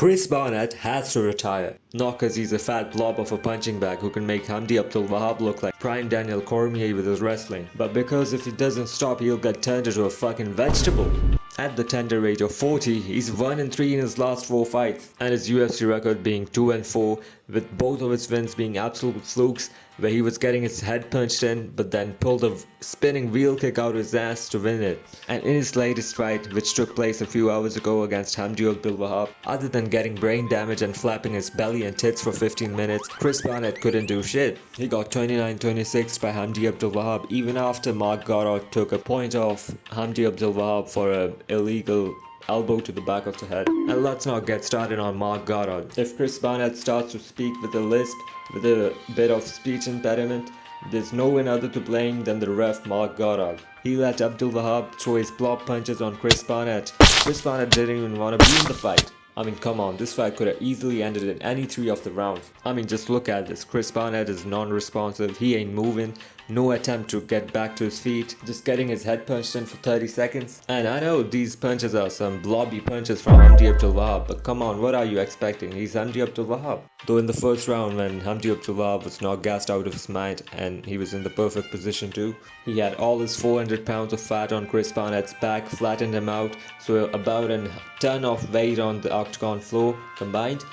Chris Barnett has to retire. Not cause he's a fat blob of a punching bag who can make Hamdi Abdul-Wahab look like prime Daniel Cormier with his wrestling, but because if he doesn't stop he'll get turned into a fucking vegetable. At the tender age of 40, he's 1-3 in his last 4 fights, and his UFC record being 2-4, with both of his wins being absolute flukes, where he was getting his head punched in, but then pulled a spinning wheel kick out of his ass to win it. And in his latest fight, which took place a few hours ago against Hamdi Abdul-Wahab, other than getting brain damage and flapping his belly and tits for 15 minutes, Chris Barnett couldn't do shit. He got 29-26 by Hamdi Abdul-Wahab even after Mark Goddard took a point off Hamdi Abdul-Wahab for a illegal elbow to the back of the head. And let's not get started on Mark Goddard. If Chris Barnett starts to speak with a lisp, with a bit of speech impediment, there's no one other to blame than the ref Mark Goddard. He let Abdul-Wahab throw his blob punches on Chris Barnett. Chris Barnett didn't even want to be in the fight. I mean, come on, this fight could have easily ended in any 3 of the rounds. I mean, just look at this. Chris Barnett is non-responsive, he ain't moving, no attempt to get back to his feet, just getting his head punched in for 30 seconds. And I know these punches are some blobby punches from Hamdi Abdul-Wahab, but come on, what are you expecting? He's Hamdi Abdul-Wahab. Though in the first round when Hamdi Abdul-Wahab was not gassed out of his mind and he was in the perfect position too, he had all his 400 pounds of fat on Chris Barnett's back, flattened him out, so about a ton of weight on the octagon floor combined,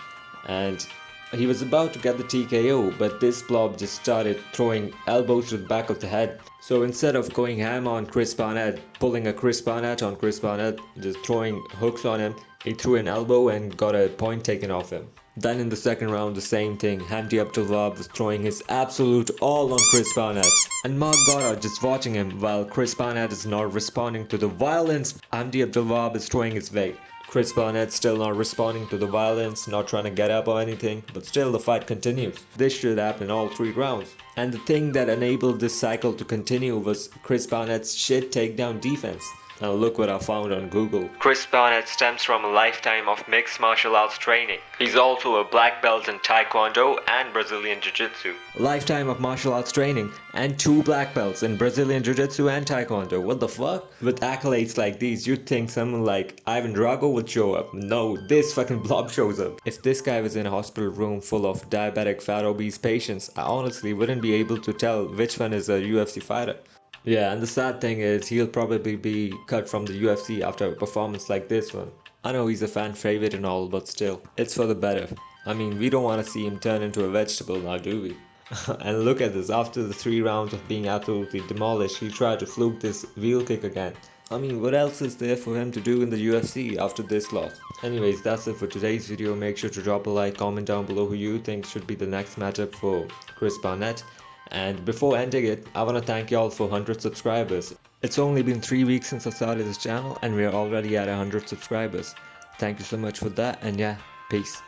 and he was about to get the TKO, but this blob just started throwing elbows to the back of the head. So instead of going ham on Chris Barnett, pulling a Chris Barnett on Chris Barnett, just throwing hooks on him, he threw an elbow and got a point taken off him. Then in the second round, the same thing. Hamdi Abdul-Wahab was throwing his absolute all on Chris Barnett, and Mark Goddard just watching him while Chris Barnett is not responding to the violence Hamdi Abdul-Wahab is throwing his way. Chris Barnett still not responding to the violence, not trying to get up or anything, but still the fight continues. This should happen all 3 rounds. And the thing that enabled this cycle to continue was Chris Barnett's shit takedown defense. Now look what I found on Google. Chris Barnett stems from a lifetime of mixed martial arts training. He's also a black belt in Taekwondo and Brazilian Jiu-Jitsu. A lifetime of martial arts training and 2 black belts in Brazilian Jiu-Jitsu and Taekwondo. What the fuck? With accolades like these, you'd think someone like Ivan Drago would show up. No, this fucking blob shows up. If this guy was in a hospital room full of diabetic fat obese patients, I honestly wouldn't be able to tell which one is a UFC fighter. Yeah, and the sad thing is he'll probably be cut from the UFC after a performance like this one. I know he's a fan favorite and all, but still, it's for the better. I mean, we don't want to see him turn into a vegetable now, do we? And look at this, after the 3 rounds of being absolutely demolished, he tried to fluke this wheel kick again. I mean, what else is there for him to do in the UFC after this loss? Anyways, that's it for today's video. Make sure to drop a like, comment down below who you think should be the next matchup for Chris Barnett. And before ending it, I want to thank y'all for 100 subscribers. It's only been 3 weeks since I started this channel and we're already at 100 subscribers. Thank you so much for that, and yeah, peace.